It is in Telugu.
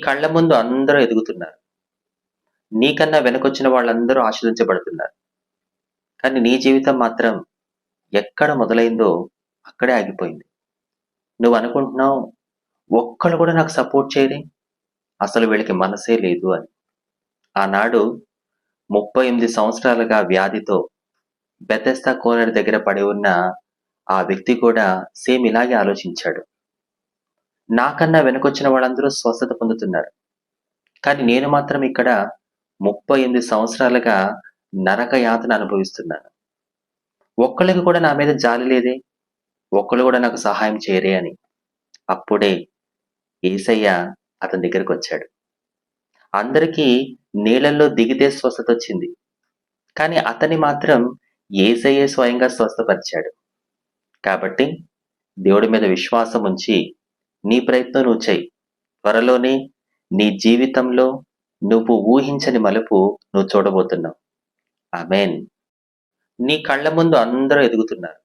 కళ్ళ ముందు అందరూ ఎదుగుతున్నారు. నీకన్నా వెనకొచ్చిన వాళ్ళందరూ ఆశీర్వదించబడుతున్నారు. కానీ నీ జీవితం మాత్రం ఎక్కడ మొదలైందో అక్కడే ఆగిపోయింది. నువ్వనుకుంటున్నావు, ఒక్కళ్ళు కూడా నాకు సపోర్ట్ చేయరే, అసలు వీళ్ళకి మనసే లేదు అని. ఆనాడు 38 సంవత్సరాలుగా వ్యాధితో బెతెస్దా కోనేరు దగ్గర పడి ఉన్న ఆ వ్యక్తి కూడా సేమ్ ఇలాగే ఆలోచించాడు. నాకన్నా వెనకొచ్చిన వాళ్ళందరూ స్వస్థత పొందుతున్నారు. కానీ నేను మాత్రం ఇక్కడ 38 సంవత్సరాలుగా నరక యాతన అనుభవిస్తున్నాను. ఒక్కళ్ళకి కూడా నా మీద జాలి లేదే, ఒక్కళ్ళు కూడా నాకు సహాయం చేయరే అని. అప్పుడే యేసయ్య అతని దగ్గరకొచ్చాడు. అందరికీ నీళ్ళల్లో దిగితే స్వస్థతొచ్చింది. కానీ అతన్ని మాత్రం యేసయ్యే స్వయంగా స్వస్థపరిచాడు. కాబట్టి దేవుడి మీద విశ్వాసం ఉంచి నీ ప్రయత్నం నువ్వు చెయ్యి. త్వరలోనే నీ జీవితంలో నువ్వు ఊహించని మలుపు నువ్వు చూడబోతున్నావు. ఆమేన్. నీ కళ్ళ ముందు అందరూ ఎదుగుతున్నారు.